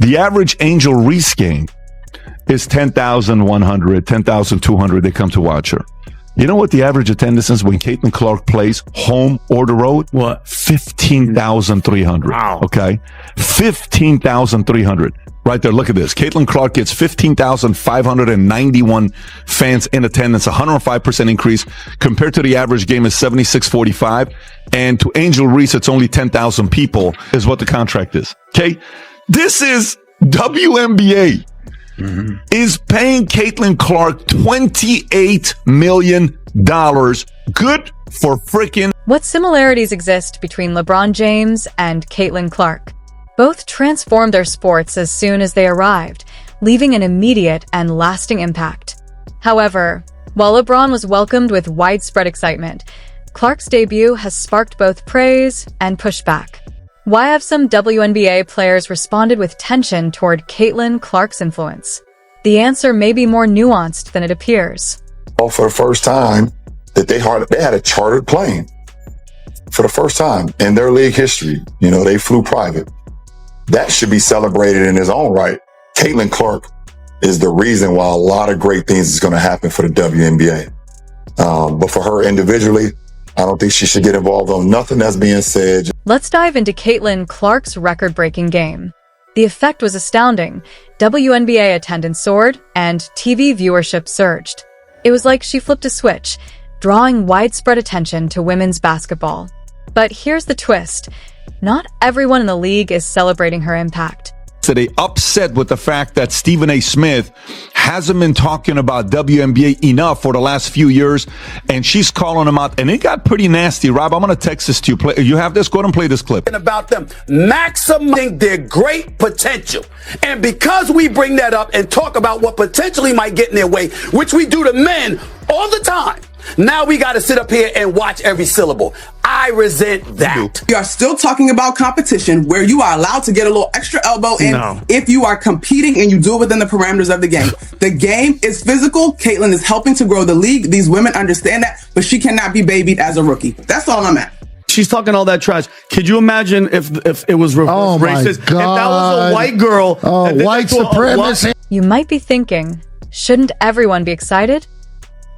The average Angel Reese game is 10,100, 10,200. They come to watch her. You know what the average attendance is when Caitlin Clark plays home or the road? What? 15,300. Wow. Okay. 15,300. Right there. Look at this. Caitlin Clark gets 15,591 fans in attendance, 105% increase compared to the average game is 7645. And to Angel Reese, it's only 10,000 people is what the contract is. Okay. This is WNBA. Is paying Caitlin Clark $28 million. Good for freaking. What similarities exist between LeBron James and Caitlin Clark? Both transformed their sports as soon as they arrived, leaving an immediate and lasting impact. However, while LeBron was welcomed with widespread excitement, Clark's debut has sparked both praise and pushback. Why have some WNBA players responded with tension toward Caitlin Clark's influence? The answer may be more nuanced than it appears. For the first time that they had a chartered plane. For the first time in their league history, they flew private. That should be celebrated in its own right. Caitlin Clark is the reason why a lot of great things is going to happen for the WNBA. But for her individually, I don't think she should get involved on nothing that's being said. Let's dive into Caitlin Clark's record-breaking game. The effect was astounding. WNBA attendance soared, and TV viewership surged. It was like she flipped a switch, drawing widespread attention to women's basketball. But here's the twist. Not everyone in the league is celebrating her impact. So they upset with the fact that Stephen A. Smith hasn't been talking about WNBA enough for the last few years, and she's calling him out, and it got pretty nasty. Rob, I'm going to text this to you. You have this? Go ahead and play this clip. About them maximizing their great potential. And because we bring that up and talk about what potentially might get in their way, which we do to men all the time, now we got to sit up here and watch every syllable. I resent that. We are still talking about competition where you are allowed to get a little extra elbow in if you are competing and you do it within the parameters of the game. The game is physical. Caitlin is helping to grow the league. These women understand that, but she cannot be babied as a rookie. That's all I'm at. She's talking all that trash. Could you imagine if it was racist? If that was a white girl. White supremacy. You might be thinking, shouldn't everyone be excited?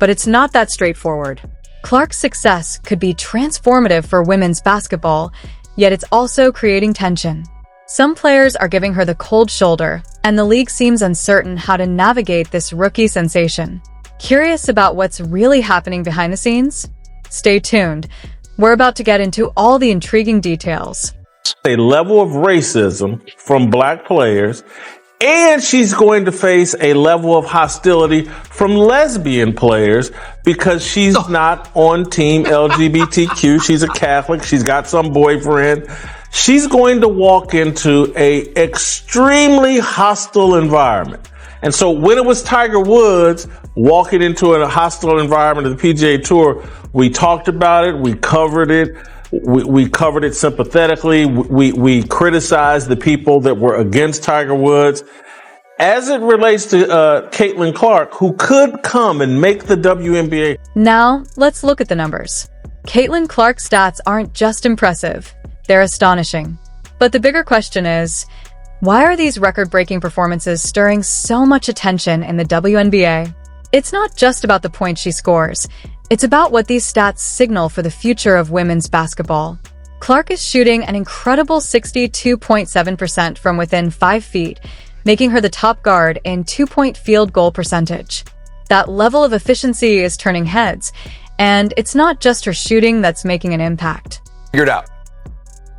But it's not that straightforward. Clark's success could be transformative for women's basketball, yet it's also creating tension. Some players are giving her the cold shoulder, and the league seems uncertain how to navigate this rookie sensation. Curious about what's really happening behind the scenes? Stay tuned. We're about to get into all the intriguing details. A level of racism from black players, and she's going to face a level of hostility from lesbian players because she's not on team LGBTQ. She's a Catholic. She's got some boyfriend. She's going to walk into a extremely hostile environment. And so when it was Tiger Woods walking into a hostile environment of the PGA Tour, we talked about it. We covered it. We covered it sympathetically. We criticized the people that were against Tiger Woods. As it relates to Caitlin Clark, who could come and make the WNBA. Now, let's look at the numbers. Caitlin Clark's stats aren't just impressive, they're astonishing. But the bigger question is, why are these record-breaking performances stirring so much attention in the WNBA? It's not just about the points she scores. It's about what these stats signal for the future of women's basketball. Clark is shooting an incredible 62.7% from within 5 feet, making her the top guard in 2-point field goal percentage. That level of efficiency is turning heads, and it's not just her shooting that's making an impact. Figured out.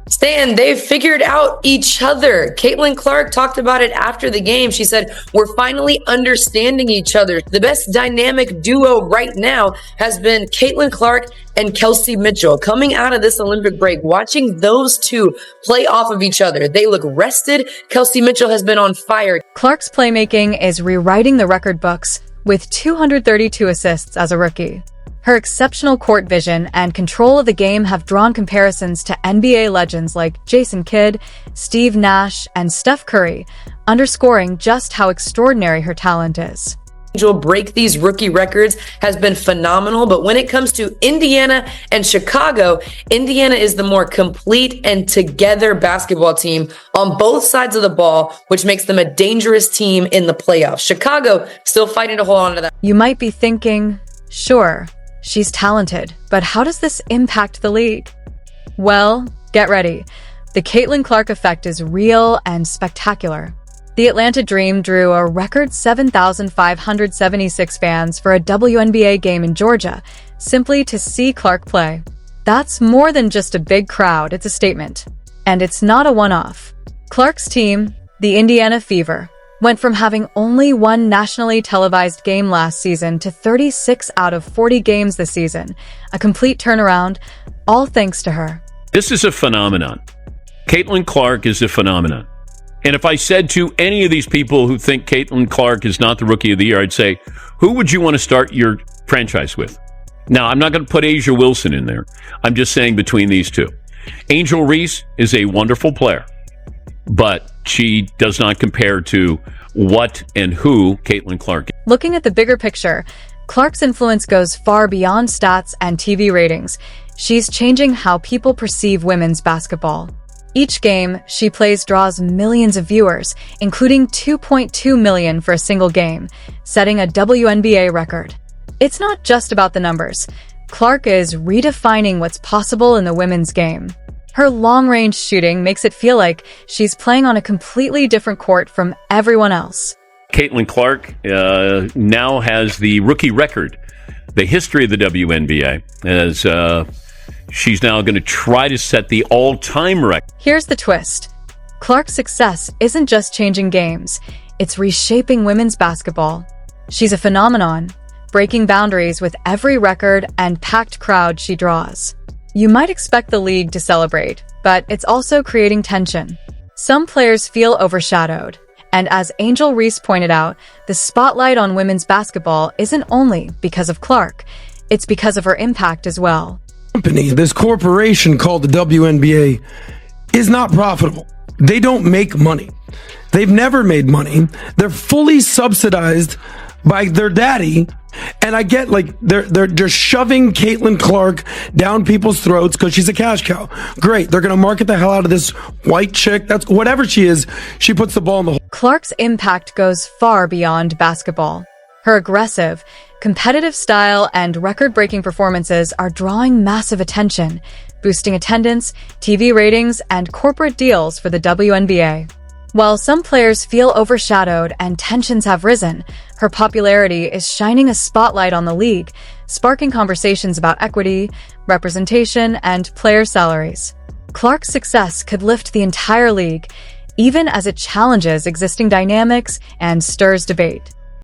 Stan, they've figured out each other. Caitlin Clark talked about it after the game. She said, we're finally understanding each other. The best dynamic duo right now has been Caitlin Clark and Kelsey Mitchell. Coming out of this Olympic break, watching those two play off of each other. They look rested. Kelsey Mitchell has been on fire. Clark's playmaking is rewriting the record books with 232 assists as a rookie. Her exceptional court vision and control of the game have drawn comparisons to NBA legends like Jason Kidd, Steve Nash, and Steph Curry, underscoring just how extraordinary her talent is. Angel break these rookie records has been phenomenal, but when it comes to Indiana and Chicago, Indiana is the more complete and together basketball team on both sides of the ball, which makes them a dangerous team in the playoffs. Chicago still fighting to hold on to that. You might be thinking, sure, she's talented, but how does this impact the league? Well, get ready. The Caitlin Clark effect is real and spectacular. The Atlanta Dream drew a record 7,576 fans for a WNBA game in Georgia, simply to see Clark play. That's more than just a big crowd, it's a statement. And it's not a one-off. Clark's team, the Indiana Fever, went from having only one nationally televised game last season to 36 out of 40 games this season. A complete turnaround, all thanks to her. This is a phenomenon. Caitlin Clark is a phenomenon. And if I said to any of these people who think Caitlin Clark is not the Rookie of the Year, I'd say, who would you want to start your franchise with? Now, I'm not going to put Asia Wilson in there. I'm just saying between these two. Angel Reese is a wonderful player, but she does not compare to what and who Caitlin Clark is. Looking at the bigger picture, Clark's influence goes far beyond stats and TV ratings. She's changing how people perceive women's basketball. Each game she plays draws millions of viewers, including 2.2 million for a single game, setting a WNBA record. It's not just about the numbers. Clark is redefining what's possible in the women's game. Her long-range shooting makes it feel like she's playing on a completely different court from everyone else. Caitlin Clark now has the rookie record, the history of the WNBA, as she's now going to try to set the all-time record. Here's the twist. Clark's success isn't just changing games, it's reshaping women's basketball. She's a phenomenon, breaking boundaries with every record and packed crowd she draws. You might expect the league to celebrate, but it's also creating tension. Some players feel overshadowed, and as Angel Reese pointed out, the spotlight on women's basketball isn't only because of Clark, it's because of her impact as well. This corporation called the WNBA is not profitable. They don't make money. They've never made money. They're fully subsidized by their daddy. And I get like they're just shoving Caitlin Clark down people's throats because she's a cash cow. Great. They're going to market the hell out of this white chick. That's whatever she is. She puts the ball in the hole. Clark's impact goes far beyond basketball. Her aggressive, competitive style and record-breaking performances are drawing massive attention, boosting attendance, TV ratings, and corporate deals for the WNBA. While some players feel overshadowed and tensions have risen, her popularity is shining a spotlight on the league, sparking conversations about equity, representation, and player salaries. Clark's success could lift the entire league, even as it challenges existing dynamics and stirs debate.